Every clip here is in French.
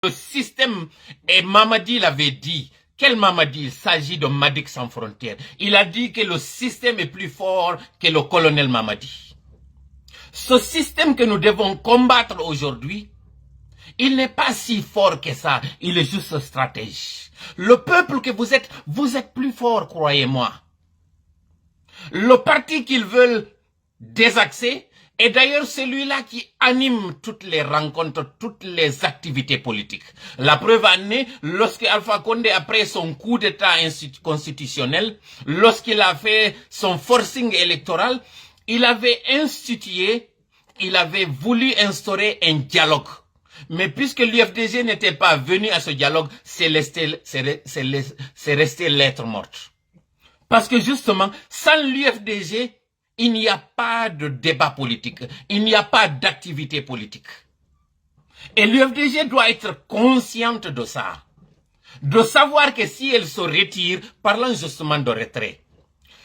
Le système, et Mamadi l'avait dit. Quel Mamadi? Il s'agit de Madik sans frontières. Il a dit que le système est plus fort que le colonel Mamadi. Ce système que nous devons combattre aujourd'hui, il n'est pas si fort que ça. Il est juste stratège. Le peuple que vous êtes plus fort, croyez-moi. Le parti qu'ils veulent désaxer est d'ailleurs celui-là qui anime toutes les rencontres, toutes les activités politiques. La preuve en est, lorsque Alpha Condé, après son coup d'état constitutionnel, lorsqu'il a fait son forcing électoral, il avait voulu instaurer un dialogue. Mais puisque l'UFDG n'était pas venu à ce dialogue, c'est resté lettre morte. Parce que justement, sans l'UFDG, il n'y a pas de débat politique, il n'y a pas d'activité politique. Et l'UFDG doit être consciente de ça. De savoir que si elle se retire, parlant justement de retrait,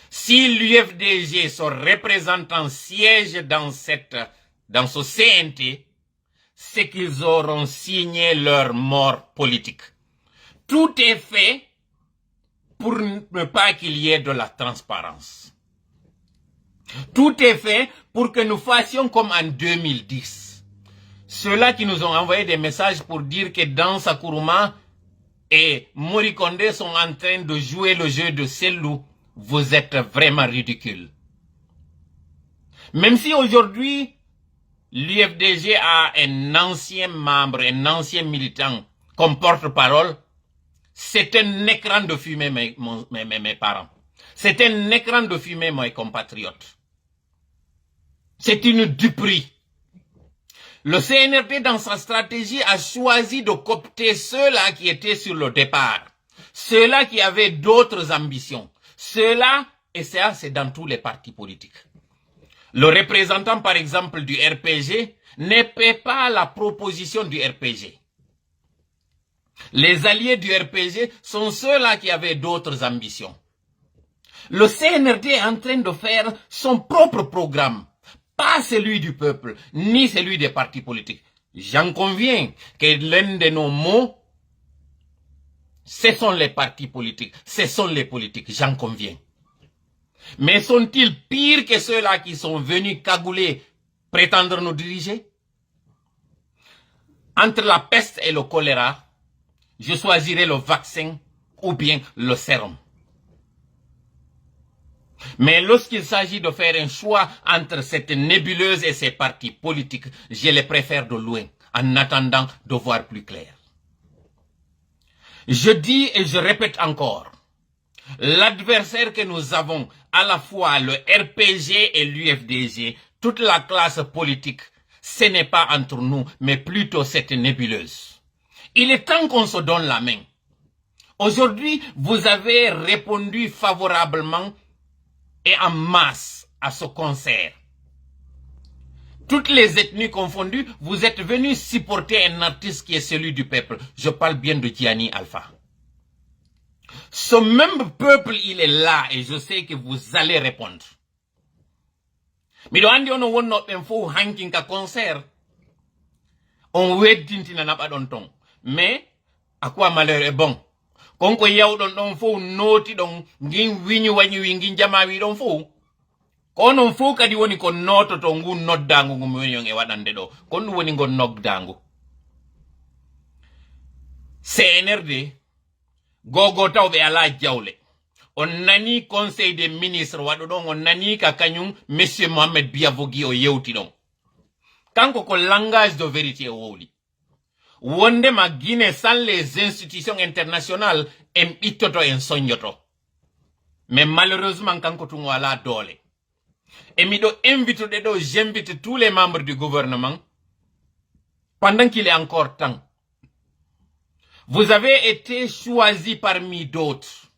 si l'UFDG, son représentant, siège dans ce CNT, c'est qu'ils auront signé leur mort politique. Tout est fait pour ne pas qu'il y ait de la transparence. Tout est fait pour que nous fassions comme en 2010. Ceux-là qui nous ont envoyé des messages pour dire que dans Sakuruma et Morikonde sont en train de jouer le jeu de Selou, vous êtes vraiment ridicules. Même si aujourd'hui, l'UFDG a un ancien membre, un ancien militant comme porte-parole, c'est un écran de fumée, mes parents. C'est un écran de fumée, mes compatriotes. C'est une duperie. Le CNRD, dans sa stratégie, a choisi de coopter ceux-là qui étaient sur le départ. Ceux-là qui avaient d'autres ambitions. Ceux-là, et ça, c'est dans tous les partis politiques. Le représentant, par exemple, du RPG, ne paie pas la proposition du RPG. Les alliés du RPG sont ceux-là qui avaient d'autres ambitions. Le CNRD est en train de faire son propre programme, pas celui du peuple, ni celui des partis politiques. J'en conviens que l'un de nos mots, ce sont les partis politiques, ce sont les politiques, j'en conviens. Mais sont-ils pires que ceux-là qui sont venus cagouler, prétendre nous diriger? Entre la peste et le choléra, je choisirai le vaccin ou bien le sérum. Mais lorsqu'il s'agit de faire un choix entre cette nébuleuse et ces partis politiques, je les préfère de loin, en attendant de voir plus clair. Je dis et je répète encore, l'adversaire que nous avons, à la fois le RPG et l'UFDG, toute la classe politique, ce n'est pas entre nous, mais plutôt cette nébuleuse. Il est temps qu'on se donne la main. Aujourd'hui, vous avez répondu favorablement et en masse à ce concert. Toutes les ethnies confondues, vous êtes venus supporter un artiste qui est celui du peuple. Je parle bien de Diani Alpha. Ce même peuple, il est là et je sais que vous allez répondre. Mais andi on won no ben fo hanking ka concert. On weddintina naba don ton. Mais à quoi malheur est bon. Konko yawdon don fo noti don ngin wiñu wañu wi ngin jama wi don fo. Kono fo kadi woni ko noto to ngu noddangu ngum woni e wadande do. Kon woni ngon nogdangu. CNRD gogo tawbe ala jawle. On nani conseil des ministres wado don on nani ka kanyum monsieur Mohamed Biavogi o yewti don. Kanko ko langage de vérité woli. Wonde ma Guinée sans les institutions internationales en itoto en sonyoto. Mais malheureusement kanko tungo ala dole. Et mi do invite j'invite tous les membres du gouvernement pendant qu'il est encore temps. Vous avez été choisis parmi d'autres.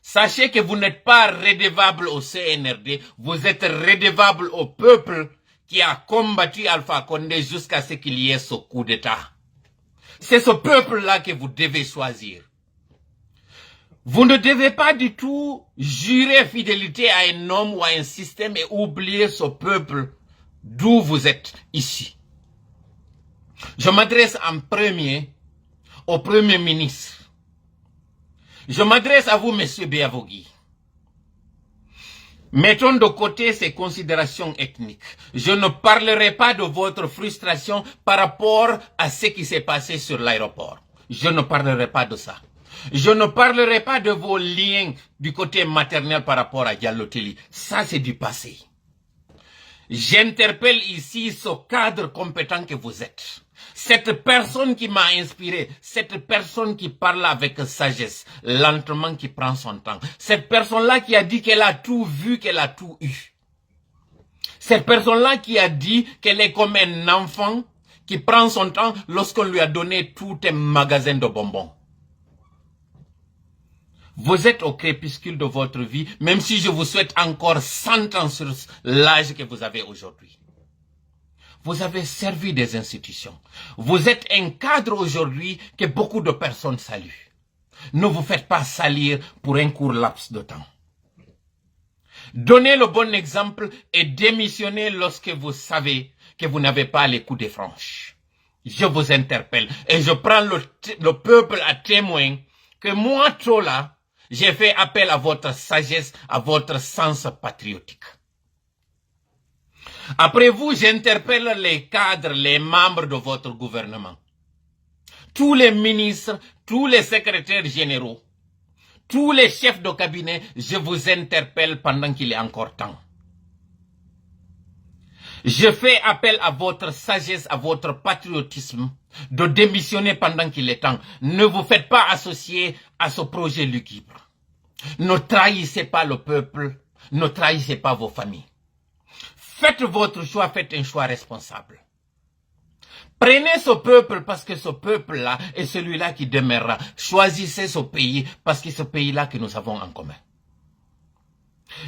Sachez que vous n'êtes pas redevable au CNRD, vous êtes redevable au peuple qui a combattu Alpha Condé jusqu'à ce qu'il y ait ce coup d'État. C'est ce peuple-là que vous devez choisir. Vous ne devez pas du tout jurer fidélité à un homme ou à un système et oublier ce peuple d'où vous êtes ici. Je m'adresse en premier au Premier ministre. Je m'adresse à vous, Monsieur Béavogui. Mettons de côté ces considérations ethniques. Je ne parlerai pas de votre frustration par rapport à ce qui s'est passé sur l'aéroport. Je ne parlerai pas de ça. Je ne parlerai pas de vos liens du côté maternel par rapport à Diallo Telli. Ça, c'est du passé. J'interpelle ici ce cadre compétent que vous êtes. Cette personne qui m'a inspiré, cette personne qui parle avec sagesse, lentement, qui prend son temps. Cette personne-là qui a dit qu'elle a tout vu, qu'elle a tout eu. Cette personne-là qui a dit qu'elle est comme un enfant qui prend son temps lorsqu'on lui a donné tout un magasin de bonbons. Vous êtes au crépuscule de votre vie, même si je vous souhaite encore 100 ans sur l'âge que vous avez aujourd'hui. Vous avez servi des institutions. Vous êtes un cadre aujourd'hui que beaucoup de personnes saluent. Ne vous faites pas salir pour un court laps de temps. Donnez le bon exemple et démissionnez lorsque vous savez que vous n'avez pas les coups de franche. Je vous interpelle et je prends le peuple à témoin que moi, Chola, j'ai fait appel à votre sagesse, à votre sens patriotique. Après vous, j'interpelle les cadres, les membres de votre gouvernement. Tous les ministres, tous les secrétaires généraux, tous les chefs de cabinet, je vous interpelle pendant qu'il est encore temps. Je fais appel à votre sagesse, à votre patriotisme, de démissionner pendant qu'il est temps. Ne vous faites pas associer à ce projet lugubre. Ne trahissez pas le peuple, ne trahissez pas vos familles. Faites votre choix, faites un choix responsable. Prenez ce peuple parce que ce peuple-là est celui-là qui demeurera. Choisissez ce pays parce que c'est ce pays-là que nous avons en commun.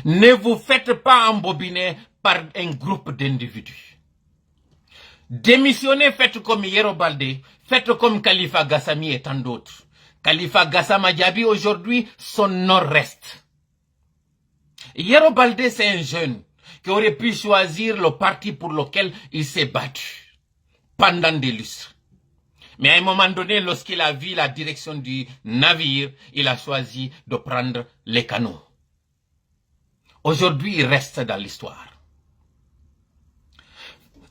Ne vous faites pas embobiner par un groupe d'individus. Démissionnez, faites comme Yero Baldé, faites comme Khalifa Gassami et tant d'autres. Khalifa Gassama Diaby aujourd'hui, son nom reste. Yero Baldé, c'est un jeune qui aurait pu choisir le parti pour lequel il s'est battu pendant des lustres. Mais à un moment donné, lorsqu'il a vu la direction du navire, il a choisi de prendre les canaux. Aujourd'hui, il reste dans l'histoire.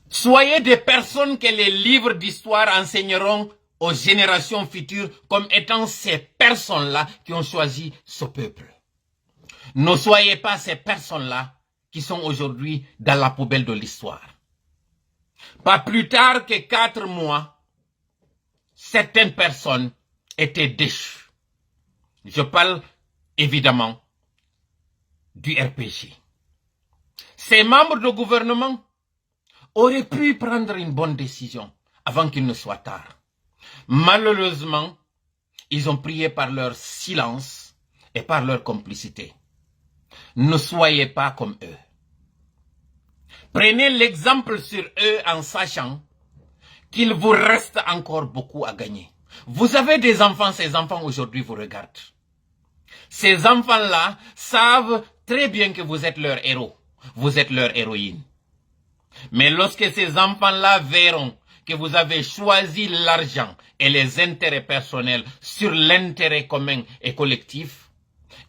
Soyez des personnes que les livres d'histoire enseigneront aux générations futures comme étant ces personnes-là qui ont choisi ce peuple. Ne soyez pas ces personnes-là qui sont aujourd'hui dans la poubelle de l'histoire. Pas plus tard que 4 mois, certaines personnes étaient déchues. Je parle évidemment du RPG. Ces membres de gouvernement auraient pu prendre une bonne décision avant qu'il ne soit tard. Malheureusement, ils ont prié par leur silence et par leur complicité. Ne soyez pas comme eux. Prenez l'exemple sur eux en sachant qu'il vous reste encore beaucoup à gagner. Vous avez des enfants, ces enfants aujourd'hui vous regardent. Ces enfants-là savent très bien que vous êtes leur héros, vous êtes leur héroïne. Mais lorsque ces enfants-là verront que vous avez choisi l'argent et les intérêts personnels sur l'intérêt commun et collectif,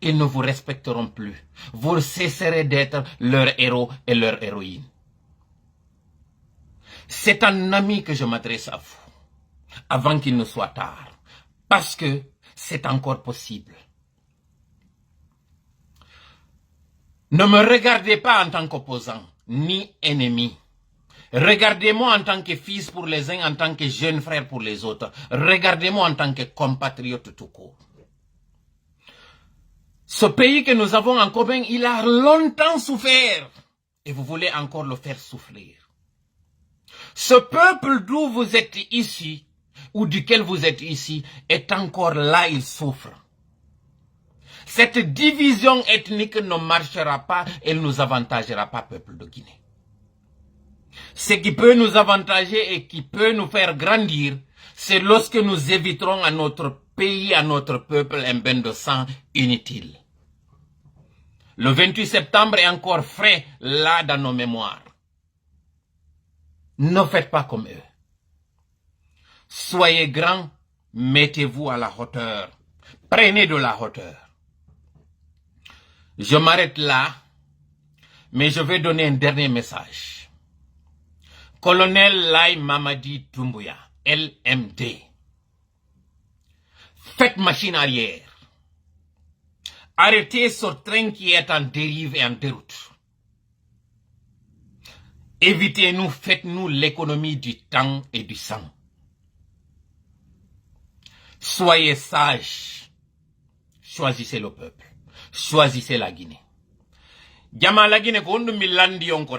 ils ne vous respecteront plus. Vous cesserez d'être leur héros et leur héroïne. C'est un ami que je m'adresse à vous, avant qu'il ne soit tard, parce que c'est encore possible. Ne me regardez pas en tant qu'opposant, ni ennemi. Regardez-moi en tant que fils pour les uns, en tant que jeune frère pour les autres. Regardez-moi en tant que compatriote tout court. Ce pays que nous avons en commun, il a longtemps souffert. Et vous voulez encore le faire souffrir. Ce peuple d'où vous êtes ici, ou duquel vous êtes ici, est encore là, il souffre. Cette division ethnique ne marchera pas, elle ne nous avantagera pas, peuple de Guinée. Ce qui peut nous avantager et qui peut nous faire grandir, c'est lorsque nous éviterons à notre pays, à notre peuple, un bain de sang inutile. Le 28 septembre est encore frais là dans nos mémoires. Ne faites pas comme eux. Soyez grands, mettez-vous à la hauteur. Prenez de la hauteur. Je m'arrête là, mais je vais donner un dernier message. Colonel Lai Mamadi Doumbouya, LMD. Faites machine arrière. Arrêtez ce train qui est en dérive et en déroute. Évitez-nous, faites-nous l'économie du temps et du sang. Soyez sages. Choisissez le peuple. Choisissez la Guinée. Jama la Guinée ko on milandi on ko